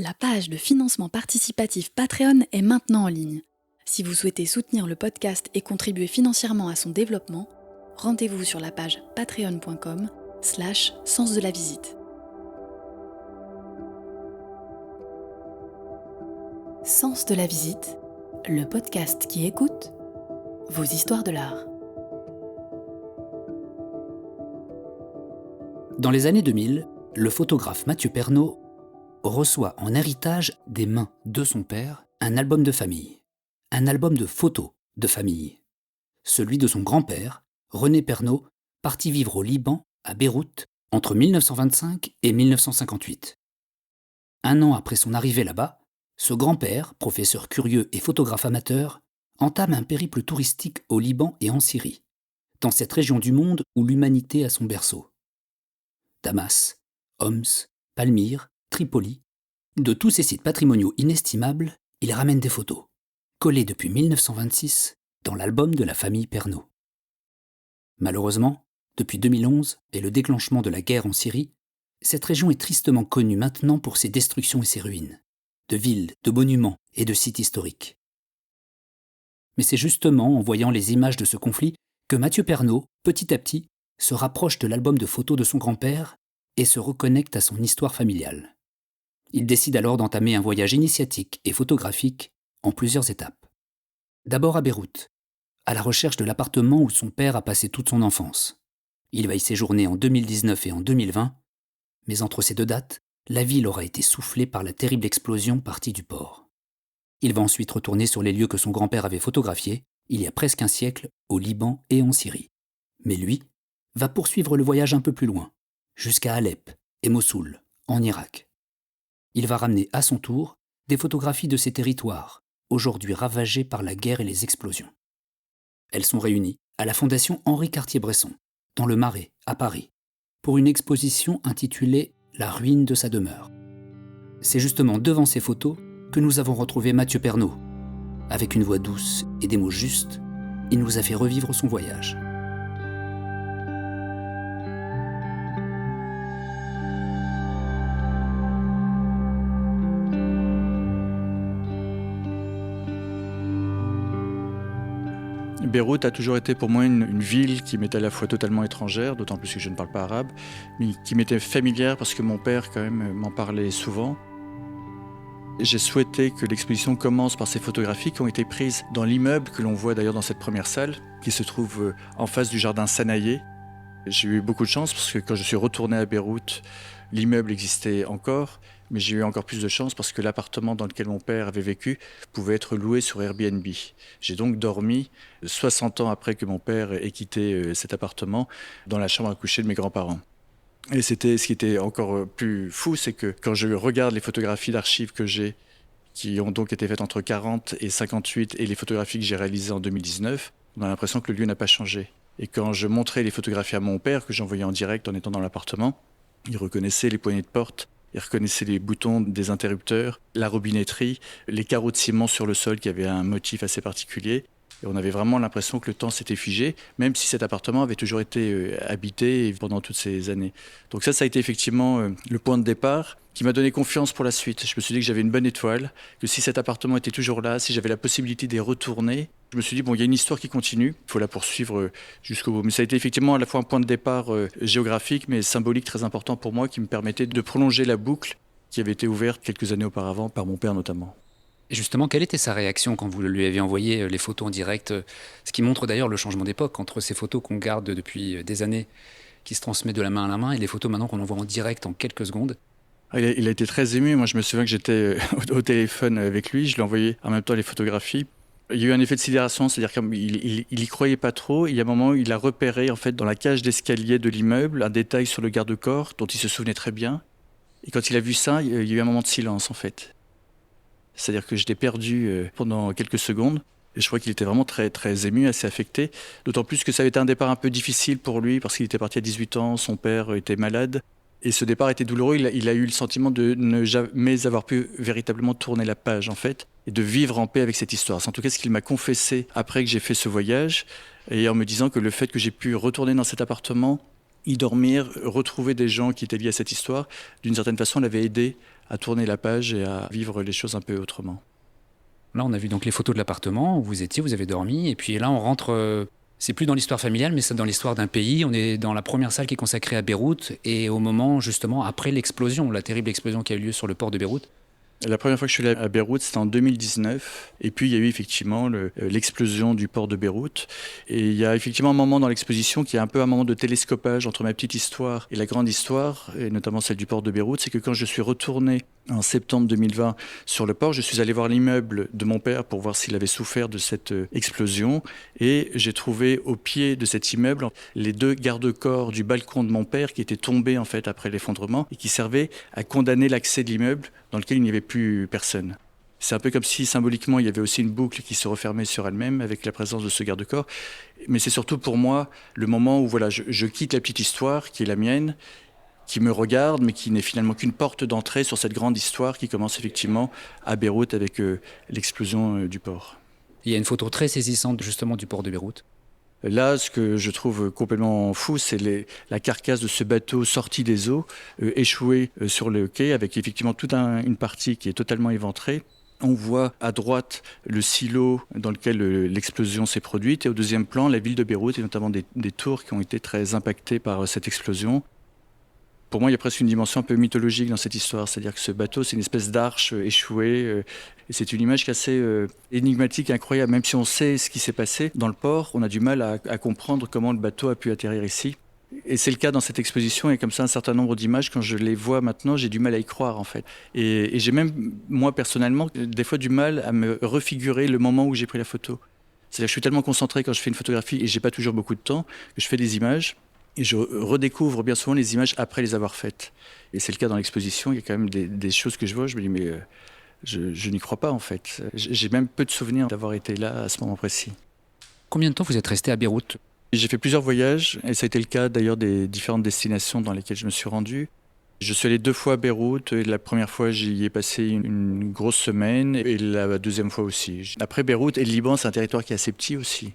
La page de financement participatif Patreon est maintenant en ligne. Si vous souhaitez soutenir le podcast et contribuer financièrement à son développement, rendez-vous sur la page patreon.com/sens de la visite. Sens de la visite, le podcast qui écoute vos histoires de l'art. Dans les années 2000, le photographe Mathieu Pernaut reçoit en héritage des mains de son père un album de famille, un album de photos de famille. Celui de son grand-père, René Pernaut, parti vivre au Liban, à Beyrouth, entre 1925 et 1958. Un an après son arrivée là-bas, ce grand-père, professeur curieux et photographe amateur, entame un périple touristique au Liban et en Syrie, dans cette région du monde où l'humanité a son berceau. Damas, Homs, Palmyre, Tripoli, de tous ces sites patrimoniaux inestimables, il ramène des photos, collées depuis 1926 dans l'album de la famille Pernaut. Malheureusement, depuis 2011 et le déclenchement de la guerre en Syrie, cette région est tristement connue maintenant pour ses destructions et ses ruines, de villes, de monuments et de sites historiques. Mais c'est justement en voyant les images de ce conflit que Mathieu Pernaut, petit à petit, se rapproche de l'album de photos de son grand-père et se reconnecte à son histoire familiale. Il décide alors d'entamer un voyage initiatique et photographique en plusieurs étapes. D'abord à Beyrouth, à la recherche de l'appartement où son père a passé toute son enfance. Il va y séjourner en 2019 et en 2020, mais entre ces deux dates, la ville aura été soufflée par la terrible explosion partie du port. Il va ensuite retourner sur les lieux que son grand-père avait photographiés, il y a presque un siècle, au Liban et en Syrie. Mais lui va poursuivre le voyage un peu plus loin, jusqu'à Alep et Mossoul, en Irak. Il va ramener à son tour des photographies de ces territoires, aujourd'hui ravagés par la guerre et les explosions. Elles sont réunies à la Fondation Henri Cartier-Bresson, dans le Marais, à Paris, pour une exposition intitulée « La ruine de sa demeure ». C'est justement devant ces photos que nous avons retrouvé Mathieu Pernaut. Avec une voix douce et des mots justes, il nous a fait revivre son voyage. Beyrouth a toujours été pour moi une ville qui m'était à la fois totalement étrangère, d'autant plus que je ne parle pas arabe, mais qui m'était familière parce que mon père quand même m'en parlait souvent. J'ai souhaité que l'exposition commence par ces photographies qui ont été prises dans l'immeuble que l'on voit d'ailleurs dans cette première salle, qui se trouve en face du jardin Sanaillé. J'ai eu beaucoup de chance parce que quand je suis retourné à Beyrouth, l'immeuble existait encore, mais j'ai eu encore plus de chance parce que l'appartement dans lequel mon père avait vécu pouvait être loué sur Airbnb. J'ai donc dormi 60 ans après que mon père ait quitté cet appartement dans la chambre à coucher de mes grands-parents. Et ce qui était encore plus fou, c'est que quand je regarde les photographies d'archives que j'ai, qui ont donc été faites entre 40 et 58, et les photographies que j'ai réalisées en 2019, on a l'impression que le lieu n'a pas changé. Et quand je montrais les photographies à mon père, que j'envoyais en direct en étant dans l'appartement, il reconnaissait les poignées de porte, il reconnaissait les boutons des interrupteurs, la robinetterie, les carreaux de ciment sur le sol qui avaient un motif assez particulier. Et on avait vraiment l'impression que le temps s'était figé, même si cet appartement avait toujours été habité pendant toutes ces années. Donc ça a été effectivement le point de départ qui m'a donné confiance pour la suite. Je me suis dit que j'avais une bonne étoile, que si cet appartement était toujours là, si j'avais la possibilité d'y retourner, je me suis dit, bon, il y a une histoire qui continue, il faut la poursuivre jusqu'au bout. Mais ça a été effectivement à la fois un point de départ géographique, mais symbolique très important pour moi, qui me permettait de prolonger la boucle qui avait été ouverte quelques années auparavant, par mon père notamment. Et justement, quelle était sa réaction quand vous lui aviez envoyé les photos en direct ? Ce qui montre d'ailleurs le changement d'époque entre ces photos qu'on garde depuis des années, qui se transmettent de la main à la main, et les photos maintenant qu'on envoie en direct en quelques secondes. Il a été très ému. Moi, je me souviens que j'étais au téléphone avec lui. Je lui ai envoyé en même temps les photographies. Il y a eu un effet de sidération, c'est-à-dire qu'il y croyait pas trop. Il y a un moment où il a repéré, en fait, dans la cage d'escalier de l'immeuble, un détail sur le garde-corps dont il se souvenait très bien. Et quand il a vu ça, il y a eu un moment de silence, en fait. C'est-à-dire que je l'ai perdu pendant quelques secondes. Et je crois qu'il était vraiment très, très ému, assez affecté. D'autant plus que ça avait été un départ un peu difficile pour lui, parce qu'il était parti à 18 ans, son père était malade. Et ce départ était douloureux. Il a eu le sentiment de ne jamais avoir pu véritablement tourner la page, en fait, et de vivre en paix avec cette histoire. C'est en tout cas ce qu'il m'a confessé après que j'ai fait ce voyage, et en me disant que le fait que j'ai pu retourner dans cet appartement, y dormir, retrouver des gens qui étaient liés à cette histoire, d'une certaine façon, l'avait aidé à tourner la page et à vivre les choses un peu autrement. Là, on a vu donc les photos de l'appartement où vous étiez, vous avez dormi, et puis là, on rentre, c'est plus dans l'histoire familiale, mais c'est dans l'histoire d'un pays. On est dans la première salle qui est consacrée à Beyrouth, et au moment, justement, après l'explosion, la terrible explosion qui a eu lieu sur le port de Beyrouth. La première fois que je suis allé à Beyrouth, c'était en 2019. Et puis, il y a eu effectivement l'explosion du port de Beyrouth. Et il y a effectivement un moment dans l'exposition qui est un peu un moment de télescopage entre ma petite histoire et la grande histoire, et notamment celle du port de Beyrouth. C'est que quand je suis retourné en septembre 2020 sur le port, je suis allé voir l'immeuble de mon père pour voir s'il avait souffert de cette explosion. Et j'ai trouvé au pied de cet immeuble les 2 garde-corps du balcon de mon père qui étaient tombés en fait après l'effondrement et qui servaient à condamner l'accès de l'immeuble dans lequel il n'y avait plus personne. C'est un peu comme si symboliquement il y avait aussi une boucle qui se refermait sur elle-même avec la présence de ce garde-corps. Mais c'est surtout pour moi le moment où voilà, je quitte la petite histoire qui est la mienne, qui me regarde, mais qui n'est finalement qu'une porte d'entrée sur cette grande histoire qui commence effectivement à Beyrouth avec l'explosion du port. Il y a une photo très saisissante justement du port de Beyrouth. Là, ce que je trouve complètement fou, c'est la carcasse de ce bateau sorti des eaux, échoué sur le quai, avec effectivement toute une partie qui est totalement éventrée. On voit à droite le silo dans lequel l'explosion s'est produite, et au deuxième plan, la ville de Beyrouth, et notamment des tours qui ont été très impactées par cette explosion. Pour moi, il y a presque une dimension un peu mythologique dans cette histoire, c'est-à-dire que ce bateau, c'est une espèce d'arche échouée, et c'est une image qui est assez énigmatique, incroyable. Même si on sait ce qui s'est passé dans le port, on a du mal à comprendre comment le bateau a pu atterrir ici. Et c'est le cas dans cette exposition, et comme ça un certain nombre d'images, quand je les vois maintenant, j'ai du mal à y croire en fait. Et j'ai même, moi personnellement, des fois du mal à me refigurer le moment où j'ai pris la photo. C'est-à-dire que je suis tellement concentré quand je fais une photographie, et j'ai pas toujours beaucoup de temps, que je fais des images, et je redécouvre bien souvent les images après les avoir faites. Et c'est le cas dans l'exposition, il y a quand même des choses que je vois, je me dis mais je n'y crois pas en fait. J'ai même peu de souvenirs d'avoir été là à ce moment précis. Combien de temps vous êtes resté à Beyrouth ? J'ai fait plusieurs voyages, et ça a été le cas d'ailleurs des différentes destinations dans lesquelles je me suis rendu. Je suis allé 2 fois à Beyrouth, et la première fois j'y ai passé une grosse semaine, et la deuxième fois aussi. Après Beyrouth et le Liban, c'est un territoire qui est assez petit aussi.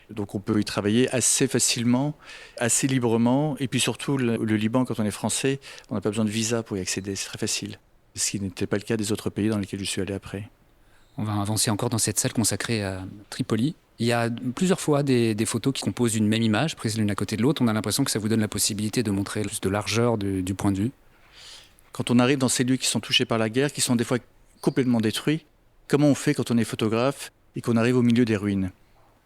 Donc on peut y travailler assez facilement, assez librement, et puis surtout le Liban, quand on est français, on n'a pas besoin de visa pour y accéder, c'est très facile. Ce qui n'était pas le cas des autres pays dans lesquels je suis allé après. On va avancer encore dans cette salle consacrée à Tripoli. Il y a plusieurs fois des photos qui composent une même image, prises l'une à côté de l'autre. On a l'impression que ça vous donne la possibilité de montrer plus de largeur du point de vue. Quand on arrive dans ces lieux qui sont touchés par la guerre, qui sont des fois complètement détruits, comment on fait quand on est photographe et qu'on arrive au milieu des ruines ?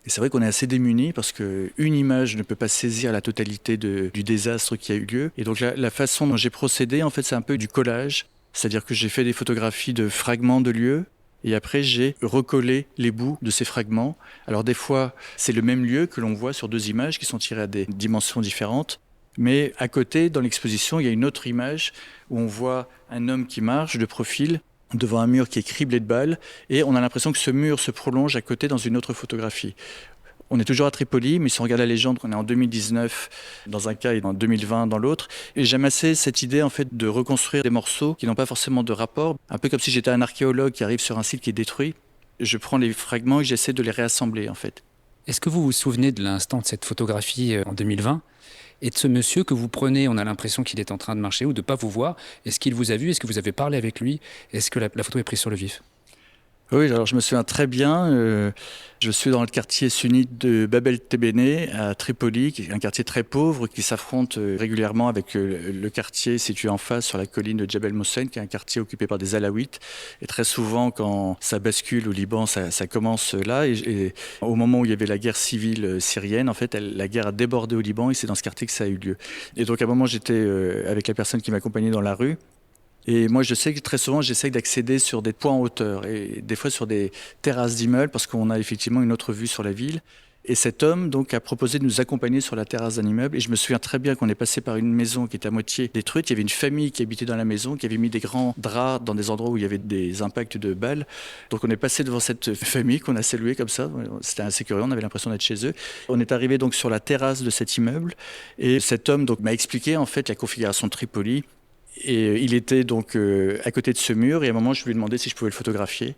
Et c'est vrai qu'on est assez démunis parce qu'une image ne peut pas saisir la totalité du désastre qui a eu lieu. Et donc la façon dont j'ai procédé, en fait, c'est un peu du collage. C'est-à-dire que j'ai fait des photographies de fragments de lieux, et après j'ai recollé les bouts de ces fragments. Alors des fois, c'est le même lieu que l'on voit sur 2 images qui sont tirées à des dimensions différentes. Mais à côté, dans l'exposition, il y a une autre image où on voit un homme qui marche de profil devant un mur qui est criblé de balles, et on a l'impression que ce mur se prolonge à côté dans une autre photographie. On est toujours à Tripoli, mais si on regarde la légende, on est en 2019 dans un cas et en 2020 dans l'autre. Et j'aime assez cette idée en fait de reconstruire des morceaux qui n'ont pas forcément de rapport, un peu comme si j'étais un archéologue qui arrive sur un site qui est détruit. Je prends les fragments et j'essaie de les réassembler en fait. Est-ce que vous vous souvenez de l'instant de cette photographie en 2020 et de ce monsieur que vous prenez, on a l'impression qu'il est en train de marcher ou de ne pas vous voir? Est-ce qu'il vous a vu? Est-ce que vous avez parlé avec lui? Est-ce que la photo est prise sur le vif? Oui, alors je me souviens très bien. Je suis dans le quartier sunnite de Bab el-Tebene à Tripoli, qui est un quartier très pauvre qui s'affronte régulièrement avec le quartier situé en face sur la colline de Djebel Moussen, qui est un quartier occupé par des Alaouites. Et très souvent, quand ça bascule au Liban, ça commence là. Et au moment où il y avait la guerre civile syrienne, en fait, la guerre a débordé au Liban, et c'est dans ce quartier que ça a eu lieu. Et donc à un moment, j'étais avec la personne qui m'accompagnait dans la rue. Et moi, je sais que très souvent, j'essaye d'accéder sur des points en hauteur, et des fois sur des terrasses d'immeubles, parce qu'on a effectivement une autre vue sur la ville. Et cet homme donc a proposé de nous accompagner sur la terrasse d'un immeuble. Et je me souviens très bien qu'on est passé par une maison qui était à moitié détruite. Il y avait une famille qui habitait dans la maison, qui avait mis des grands draps dans des endroits où il y avait des impacts de balles. Donc on est passé devant cette famille qu'on a saluée comme ça. C'était assez curieux, on avait l'impression d'être chez eux. On est arrivé donc sur la terrasse de cet immeuble. Et cet homme donc m'a expliqué en fait la configuration de Tripoli. Et il était donc à côté de ce mur, et à un moment je lui ai demandé si je pouvais le photographier.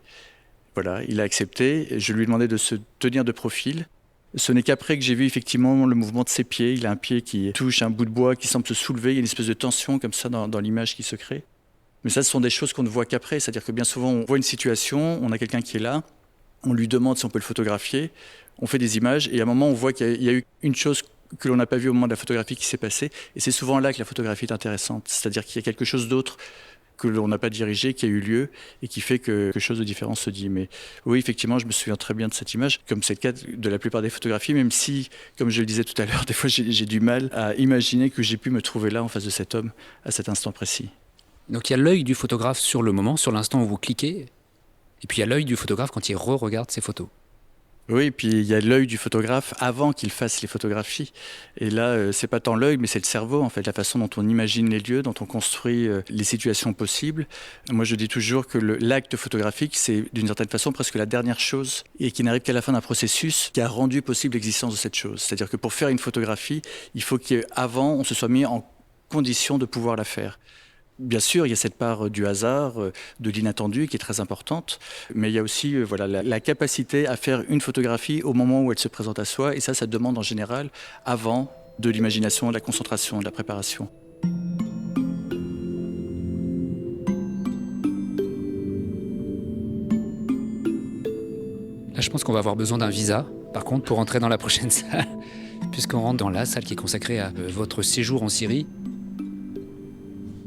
Voilà, il a accepté. Je lui ai demandé de se tenir de profil. Ce n'est qu'après que j'ai vu effectivement le mouvement de ses pieds. Il a un pied qui touche un bout de bois qui semble se soulever. Il y a une espèce de tension comme ça dans l'image qui se crée. Mais ça, ce sont des choses qu'on ne voit qu'après. C'est-à-dire que bien souvent, on voit une situation, on a quelqu'un qui est là, on lui demande si on peut le photographier, on fait des images, et à un moment, on voit qu'il y a eu une chose que l'on n'a pas vue au moment de la photographie qui s'est passée. Et c'est souvent là que la photographie est intéressante. C'est-à-dire qu'il y a quelque chose d'autre que l'on n'a pas dirigé, qui a eu lieu, et qui fait que quelque chose de différent se dit. Mais oui, effectivement, je me souviens très bien de cette image, comme c'est le cas de la plupart des photographies, même si, comme je le disais tout à l'heure, des fois, j'ai du mal à imaginer que j'ai pu me trouver là, en face de cet homme, à cet instant précis. Donc il y a l'œil du photographe sur le moment, sur l'instant où vous cliquez, et puis il y a l'œil du photographe quand il re-regarde ses photos. Oui, et puis il y a l'œil du photographe avant qu'il fasse les photographies. Et là, c'est pas tant l'œil, mais c'est le cerveau, en fait, la façon dont on imagine les lieux, dont on construit les situations possibles. Moi, je dis toujours que l'acte photographique, c'est d'une certaine façon presque la dernière chose, et qui n'arrive qu'à la fin d'un processus qui a rendu possible l'existence de cette chose. C'est-à-dire que pour faire une photographie, il faut qu'avant, on se soit mis en condition de pouvoir la faire. Bien sûr, il y a cette part du hasard, de l'inattendu qui est très importante, mais il y a aussi la capacité à faire une photographie au moment où elle se présente à soi, et ça demande en général avant de l'imagination, de la concentration, de la préparation. Là, je pense qu'on va avoir besoin d'un visa, par contre, pour entrer dans la prochaine salle, puisqu'on rentre dans la salle qui est consacrée à votre séjour en Syrie.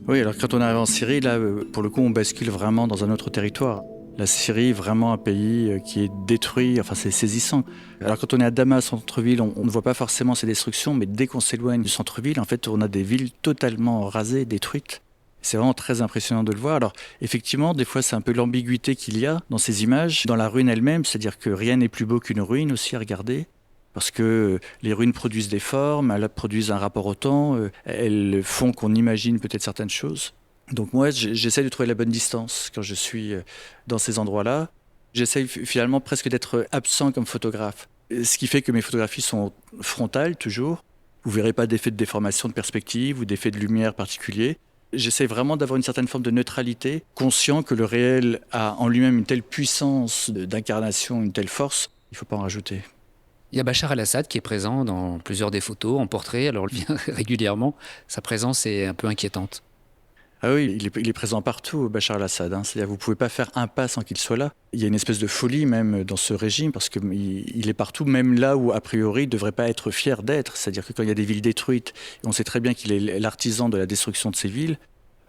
Oui, alors quand on arrive en Syrie, là, pour le coup, on bascule vraiment dans un autre territoire. La Syrie, vraiment un pays qui est détruit, enfin c'est saisissant. Alors quand on est à Damas, centre-ville, on ne voit pas forcément ces destructions, mais dès qu'on s'éloigne du centre-ville, en fait, on a des villes totalement rasées, détruites. C'est vraiment très impressionnant de le voir. Alors effectivement, des fois, c'est un peu l'ambiguïté qu'il y a dans ces images, dans la ruine elle-même, c'est-à-dire que rien n'est plus beau qu'une ruine aussi à regarder. Parce que les ruines produisent des formes, elles produisent un rapport au temps, elles font qu'on imagine peut-être certaines choses. Donc moi, j'essaie de trouver la bonne distance quand je suis dans ces endroits-là. J'essaie finalement presque d'être absent comme photographe. Ce qui fait que mes photographies sont frontales toujours. Vous ne verrez pas d'effet de déformation de perspective ou d'effet de lumière particulier. J'essaie vraiment d'avoir une certaine forme de neutralité, conscient que le réel a en lui-même une telle puissance d'incarnation, une telle force, il ne faut pas en rajouter. Il y a Bachar el-Assad qui est présent dans plusieurs des photos, en portrait, alors il vient régulièrement. Sa présence est un peu inquiétante. Ah oui, il est présent partout, Bachar el-Assad. C'est-à-dire que vous ne pouvez pas faire un pas sans qu'il soit là. Il y a une espèce de folie même dans ce régime, parce qu'il est partout, même là où, a priori, il ne devrait pas être fier d'être. C'est-à-dire que quand il y a des villes détruites, et on sait très bien qu'il est l'artisan de la destruction de ces villes,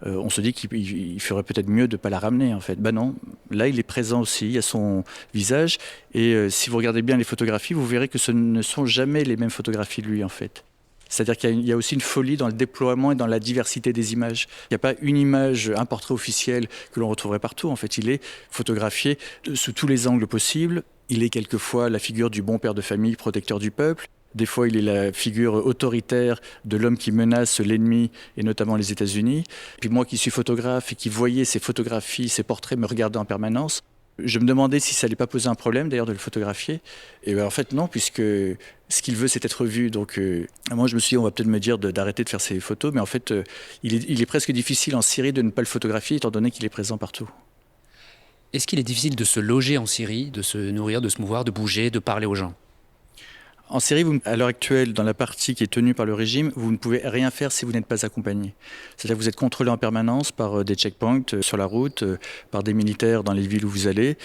on se dit qu'il ferait peut-être mieux de ne pas la ramener, en fait. Ben non, là, il est présent aussi, il y a son visage. Et si vous regardez bien les photographies, vous verrez que ce ne sont jamais les mêmes photographies de lui, en fait. C'est-à-dire qu'il y a aussi une folie dans le déploiement et dans la diversité des images. Il n'y a pas une image, un portrait officiel que l'on retrouverait partout. En fait, il est photographié sous tous les angles possibles. Il est quelquefois la figure du bon père de famille, protecteur du peuple. Des fois, il est la figure autoritaire de l'homme qui menace l'ennemi, et notamment les États-Unis. Puis moi qui suis photographe et qui voyais ces photographies, ces portraits me regarder en permanence, je me demandais si ça n'allait pas poser un problème d'ailleurs de le photographier. Et bien, en fait non, puisque ce qu'il veut c'est être vu. Donc moi je me suis dit on va peut-être me dire d'arrêter de faire ces photos, mais en fait il est presque difficile en Syrie de ne pas le photographier étant donné qu'il est présent partout. Est-ce qu'il est difficile de se loger en Syrie, de se nourrir, de se mouvoir, de bouger, de parler aux gens ? En Syrie, à l'heure actuelle, dans la partie qui est tenue par le régime, vous ne pouvez rien faire si vous n'êtes pas accompagné. C'est-à-dire que vous êtes contrôlé en permanence par des checkpoints sur la route, par des militaires dans les villes où vous allez.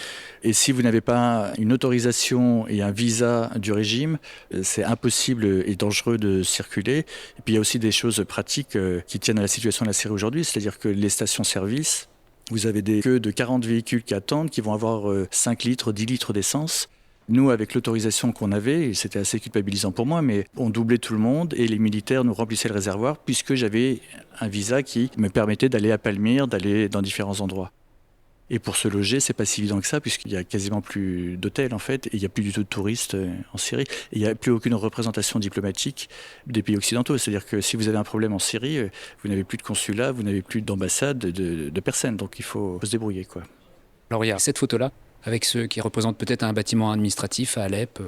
Et si vous n'avez pas une autorisation et un visa du régime, c'est impossible et dangereux de circuler. Et puis il y a aussi des choses pratiques qui tiennent à la situation de la Syrie aujourd'hui, c'est-à-dire que les stations-service, vous avez des queues de 40 véhicules qui attendent, qui vont avoir 5 litres, 10 litres d'essence. Nous, avec l'autorisation qu'on avait, et c'était assez culpabilisant pour moi, mais on doublait tout le monde et les militaires nous remplissaient le réservoir puisque j'avais un visa qui me permettait d'aller à Palmyre, d'aller dans différents endroits. Et pour se loger, c'est pas si évident que ça puisqu'il y a quasiment plus d'hôtels en fait et il n'y a plus du tout de touristes en Syrie. Et il n'y a plus aucune représentation diplomatique des pays occidentaux. C'est-à-dire que si vous avez un problème en Syrie, vous n'avez plus de consulat, vous n'avez plus d'ambassade, de personne. Donc il faut se débrouiller, quoi. Alors il y a cette photo-là, avec ceux qui représentent peut-être un bâtiment administratif à Alep,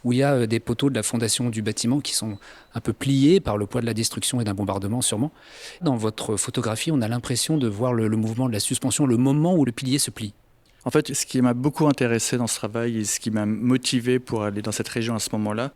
où il y a des poteaux de la fondation du bâtiment qui sont un peu pliés par le poids de la destruction et d'un bombardement sûrement. Dans votre photographie, on a l'impression de voir le mouvement de la suspension, le moment où le pilier se plie. En fait, ce qui m'a beaucoup intéressé dans ce travail et ce qui m'a motivé pour aller dans cette région à ce moment-là,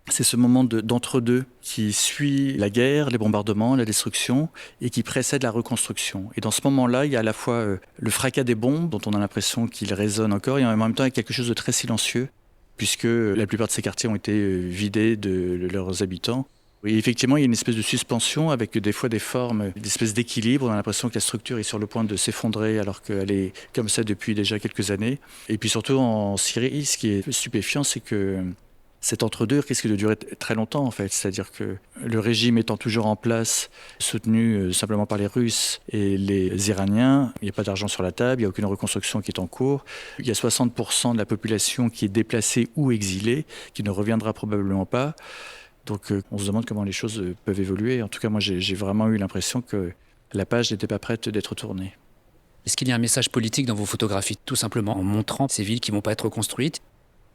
C'est ce moment d'entre-deux qui suit la guerre, les bombardements, la destruction et qui précède la reconstruction. Et dans ce moment-là, il y a à la fois le fracas des bombes, dont on a l'impression qu'il résonne encore, et en même temps, il y a quelque chose de très silencieux, puisque la plupart de ces quartiers ont été vidés de leurs habitants. Et effectivement, il y a une espèce de suspension avec des fois des formes, une espèce d'équilibre. On a l'impression que la structure est sur le point de s'effondrer alors qu'elle est comme ça depuis déjà quelques années. Et puis surtout en Syrie, ce qui est stupéfiant, c'est que cet entre-deux risque de durer très longtemps en fait. C'est-à-dire que le régime étant toujours en place, soutenu simplement par les Russes et les Iraniens, il n'y a pas d'argent sur la table, il n'y a aucune reconstruction qui est en cours. Il y a 60% de la population qui est déplacée ou exilée, qui ne reviendra probablement pas. Donc on se demande comment les choses peuvent évoluer. En tout cas, moi j'ai vraiment eu l'impression que la page n'était pas prête d'être tournée. Est-ce qu'il y a un message politique dans vos photographies, tout simplement en montrant ces villes qui ne vont pas être reconstruites ?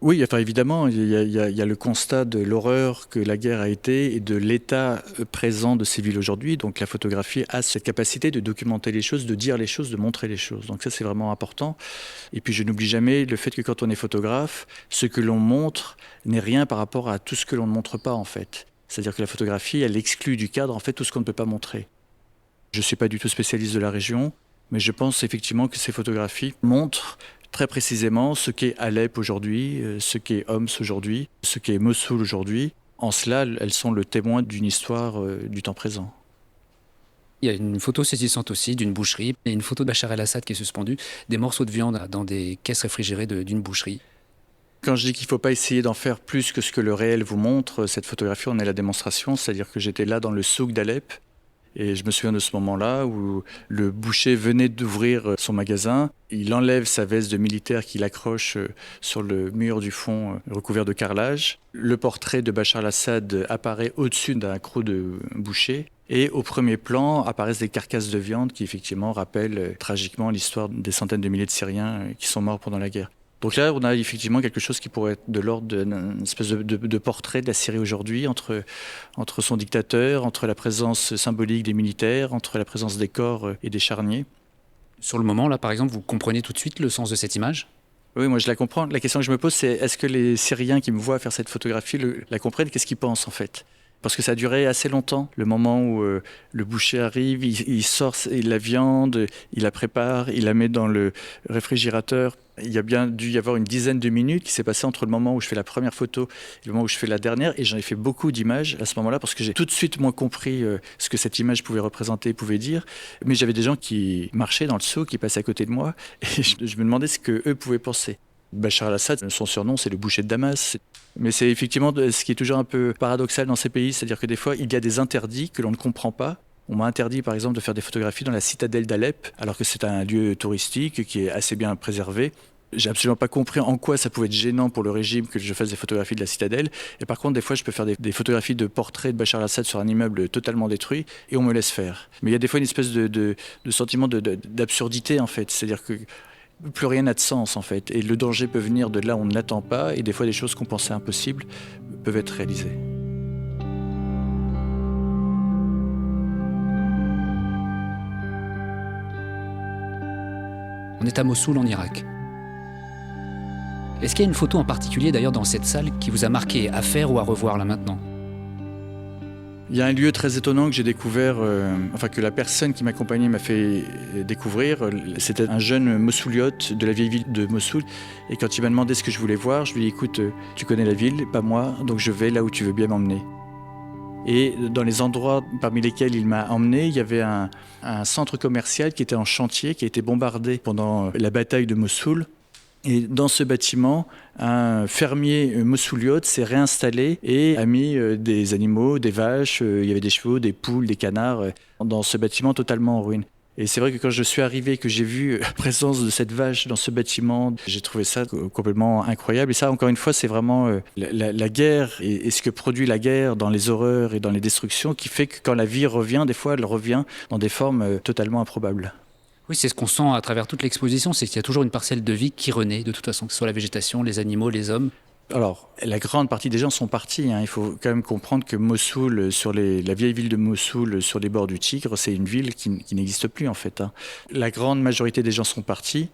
Oui, enfin évidemment, il y a le constat de l'horreur que la guerre a été et de l'état présent de ces villes aujourd'hui. Donc la photographie a cette capacité de documenter les choses, de dire les choses, de montrer les choses. Donc ça, c'est vraiment important. Et puis je n'oublie jamais le fait que quand on est photographe, ce que l'on montre n'est rien par rapport à tout ce que l'on ne montre pas en fait. C'est-à-dire que la photographie, elle exclut du cadre en fait tout ce qu'on ne peut pas montrer. Je ne suis pas du tout spécialiste de la région, mais je pense effectivement que ces photographies montrent très précisément ce qu'est Alep aujourd'hui, ce qu'est Homs aujourd'hui, ce qu'est Mossoul aujourd'hui. En cela, elles sont le témoin d'une histoire du temps présent. Il y a une photo saisissante aussi d'une boucherie et une photo de Bachar el-Assad qui est suspendue, des morceaux de viande dans des caisses réfrigérées d'une boucherie. Quand je dis qu'il ne faut pas essayer d'en faire plus que ce que le réel vous montre, cette photographie en est la démonstration, c'est-à-dire que j'étais là dans le souk d'Alep. Et je me souviens de ce moment-là où le boucher venait d'ouvrir son magasin. Il enlève sa veste de militaire qu'il accroche sur le mur du fond recouvert de carrelage. Le portrait de Bachar el-Assad apparaît au-dessus d'un croc de boucher. Et au premier plan apparaissent des carcasses de viande qui effectivement rappellent tragiquement l'histoire des centaines de milliers de Syriens qui sont morts pendant la guerre. Donc là, on a effectivement quelque chose qui pourrait être de l'ordre d'une espèce de portrait de la Syrie aujourd'hui, entre son dictateur, entre la présence symbolique des militaires, entre la présence des corps et des charniers. Sur le moment, là, par exemple, vous comprenez tout de suite le sens de cette image ? Oui, moi je la comprends. La question que je me pose, c'est est-ce que les Syriens qui me voient faire cette photographie la comprennent ? Qu'est-ce qu'ils pensent en fait ? Parce que ça a duré assez longtemps, le moment où le boucher arrive, il sort la viande, il la prépare, il la met dans le réfrigérateur. Il y a bien dû y avoir une dizaine de minutes qui s'est passé entre le moment où je fais la première photo et le moment où je fais la dernière. Et j'en ai fait beaucoup d'images à ce moment-là parce que j'ai tout de suite moins compris ce que cette image pouvait représenter, pouvait dire. Mais j'avais des gens qui marchaient dans le souk, qui passaient à côté de moi et je me demandais ce qu'eux pouvaient penser. Bachar el-Assad, son surnom, c'est le boucher de Damas. Mais c'est effectivement ce qui est toujours un peu paradoxal dans ces pays, c'est-à-dire que des fois, il y a des interdits que l'on ne comprend pas. On m'a interdit, par exemple, de faire des photographies dans la citadelle d'Alep, alors que c'est un lieu touristique qui est assez bien préservé. J'ai absolument pas compris en quoi ça pouvait être gênant pour le régime que je fasse des photographies de la citadelle. Et par contre, des fois, je peux faire des photographies de portraits de Bachar el-Assad sur un immeuble totalement détruit et on me laisse faire. Mais il y a des fois une espèce de sentiment d'absurdité, en fait. C'est-à-dire que plus rien n'a de sens en fait, et le danger peut venir de là où on ne l'attend pas, et des fois des choses qu'on pensait impossibles peuvent être réalisées. On est à Mossoul en Irak. Est-ce qu'il y a une photo en particulier d'ailleurs dans cette salle qui vous a marqué à faire ou à revoir là maintenant ? Il y a un lieu très étonnant que j'ai découvert, que la personne qui m'accompagnait m'a fait découvrir. C'était un jeune Mossouliote de la vieille ville de Mossoul. Et quand il m'a demandé ce que je voulais voir, je lui ai dit « Écoute, tu connais la ville, pas moi, donc je vais là où tu veux bien m'emmener. » Et dans les endroits parmi lesquels il m'a emmené, il y avait un centre commercial qui était en chantier, qui a été bombardé pendant la bataille de Mossoul. Et dans ce bâtiment, un fermier mossouliote s'est réinstallé et a mis des animaux, des vaches, il y avait des chevaux, des poules, des canards, dans ce bâtiment totalement en ruine. Et c'est vrai que quand je suis arrivé, que j'ai vu la présence de cette vache dans ce bâtiment, j'ai trouvé ça complètement incroyable. Et ça, encore une fois, c'est vraiment la guerre et ce que produit la guerre dans les horreurs et dans les destructions qui fait que quand la vie revient, des fois, elle revient dans des formes totalement improbables. Oui, c'est ce qu'on sent à travers toute l'exposition, c'est qu'il y a toujours une parcelle de vie qui renaît, de toute façon, que ce soit la végétation, les animaux, les hommes. Alors, la grande partie des gens sont partis. Il faut quand même comprendre que Mossoul, la vieille ville de Mossoul, sur les bords du Tigre, c'est une ville qui n'existe plus en fait. La grande majorité des gens sont partis,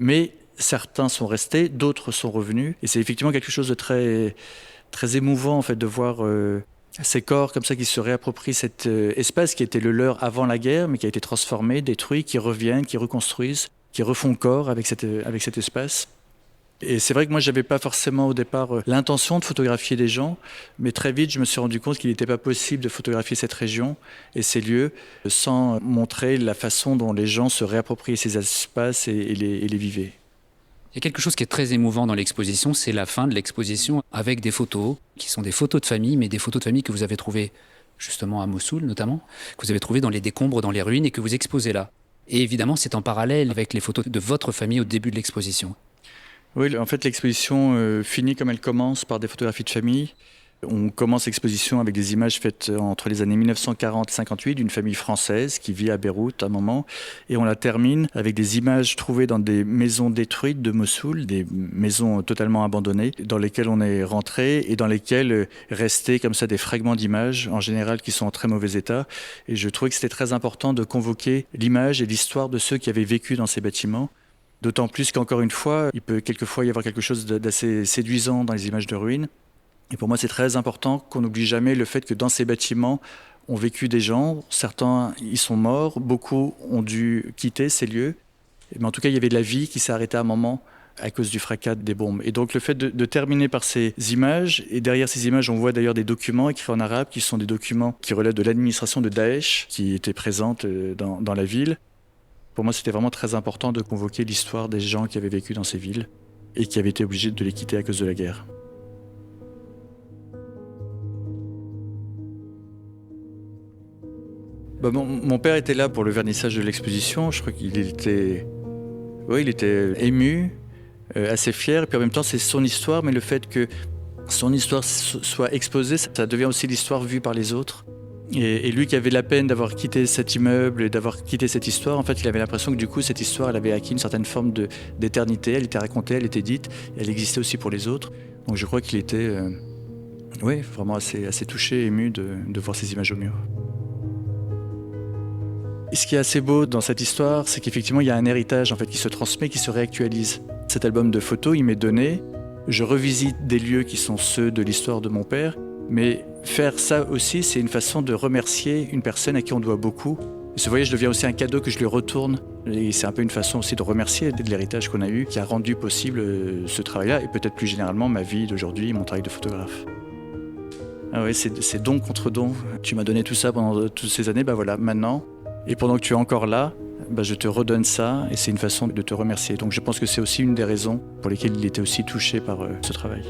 mais certains sont restés, d'autres sont revenus. Et c'est effectivement quelque chose de très très émouvant en fait de voir ces corps comme ça qui se réapproprient cet espace qui était le leur avant la guerre, mais qui a été transformé, détruit, qui reviennent, qui reconstruisent, qui refont corps avec cet espace. Et c'est vrai que moi, je n'avais pas forcément au départ l'intention de photographier des gens, mais très vite, je me suis rendu compte qu'il n'était pas possible de photographier cette région et ces lieux sans montrer la façon dont les gens se réappropriaient ces espaces et les vivaient. Il y a quelque chose qui est très émouvant dans l'exposition, c'est la fin de l'exposition avec des photos, qui sont des photos de famille, mais des photos de famille que vous avez trouvées justement à Mossoul notamment, que vous avez trouvées dans les décombres, dans les ruines et que vous exposez là. Et évidemment, c'est en parallèle avec les photos de votre famille au début de l'exposition. Oui, en fait, l'exposition finit comme elle commence par des photographies de famille. On commence l'exposition avec des images faites entre les années 1940 et 58 d'une famille française qui vit à Beyrouth à un moment. Et on la termine avec des images trouvées dans des maisons détruites de Mossoul, des maisons totalement abandonnées, dans lesquelles on est rentré et dans lesquelles restaient comme ça des fragments d'images, en général qui sont en très mauvais état. Et je trouvais que c'était très important de convoquer l'image et l'histoire de ceux qui avaient vécu dans ces bâtiments. D'autant plus qu'encore une fois, il peut quelquefois y avoir quelque chose d'assez séduisant dans les images de ruines. Et pour moi, c'est très important qu'on n'oublie jamais le fait que dans ces bâtiments ont vécu des gens. Certains y sont morts, beaucoup ont dû quitter ces lieux. Mais en tout cas, il y avait de la vie qui s'est arrêtée à un moment à cause du fracas des bombes. Et donc le fait de terminer par ces images, et derrière ces images, on voit d'ailleurs des documents écrits en arabe, qui sont des documents qui relèvent de l'administration de Daesh, qui était présente dans la ville. Pour moi, c'était vraiment très important de convoquer l'histoire des gens qui avaient vécu dans ces villes et qui avaient été obligés de les quitter à cause de la guerre. Mon père était là pour le vernissage de l'exposition. Je crois qu'il était, il était ému, assez fier. Et puis en même temps, c'est son histoire, mais le fait que son histoire soit exposée, ça devient aussi l'histoire vue par les autres. Et lui qui avait la peine d'avoir quitté cet immeuble et d'avoir quitté cette histoire, en fait, il avait l'impression que du coup, cette histoire, elle avait acquis une certaine forme d'éternité. Elle était racontée, elle était dite, et elle existait aussi pour les autres. Donc je crois qu'il était vraiment assez touché, ému de voir ces images au mur. Et ce qui est assez beau dans cette histoire, c'est qu'effectivement, il y a un héritage en fait, qui se transmet, qui se réactualise. Cet album de photos, il m'est donné. Je revisite des lieux qui sont ceux de l'histoire de mon père, mais faire ça aussi, c'est une façon de remercier une personne à qui on doit beaucoup. Et ce voyage devient aussi un cadeau que je lui retourne. Et c'est un peu une façon aussi de remercier de l'héritage qu'on a eu, qui a rendu possible ce travail-là, et peut-être plus généralement ma vie d'aujourd'hui, mon travail de photographe. Ah oui, c'est don contre don. Tu m'as donné tout ça pendant toutes ces années, voilà, maintenant. Et pendant que tu es encore là, je te redonne ça, et c'est une façon de te remercier. Donc je pense que c'est aussi une des raisons pour lesquelles il était aussi touché par ce travail.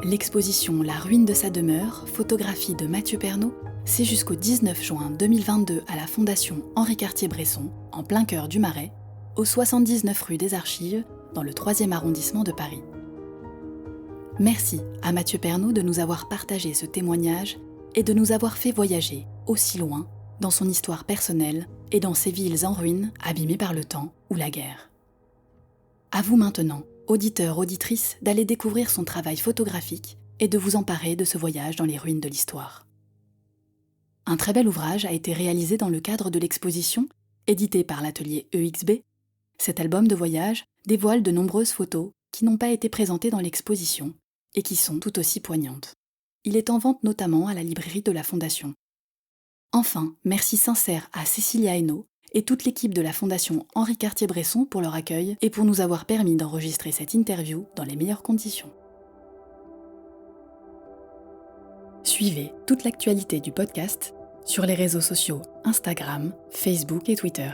L'exposition La ruine de sa demeure, photographie de Mathieu Pernaut, c'est jusqu'au 19 juin 2022 à la Fondation Henri Cartier-Bresson, en plein cœur du Marais, au 79 rue des Archives, dans le 3e arrondissement de Paris. Merci à Mathieu Pernaut de nous avoir partagé ce témoignage et de nous avoir fait voyager aussi loin dans son histoire personnelle et dans ces villes en ruine abîmées par le temps ou la guerre. À vous maintenant, auditeurs, auditrices, d'aller découvrir son travail photographique et de vous emparer de ce voyage dans les ruines de l'histoire. Un très bel ouvrage a été réalisé dans le cadre de l'exposition, édité par l'atelier EXB. Cet album de voyage dévoile de nombreuses photos qui n'ont pas été présentées dans l'exposition et qui sont tout aussi poignantes. Il est en vente notamment à la librairie de la Fondation. Enfin, merci sincère à Cécilia Hainaut et toute l'équipe de la Fondation Henri Cartier-Bresson pour leur accueil et pour nous avoir permis d'enregistrer cette interview dans les meilleures conditions. Suivez toute l'actualité du podcast sur les réseaux sociaux Instagram, Facebook et Twitter.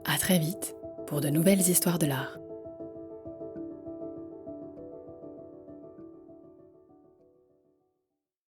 À très vite pour de nouvelles histoires de l'art.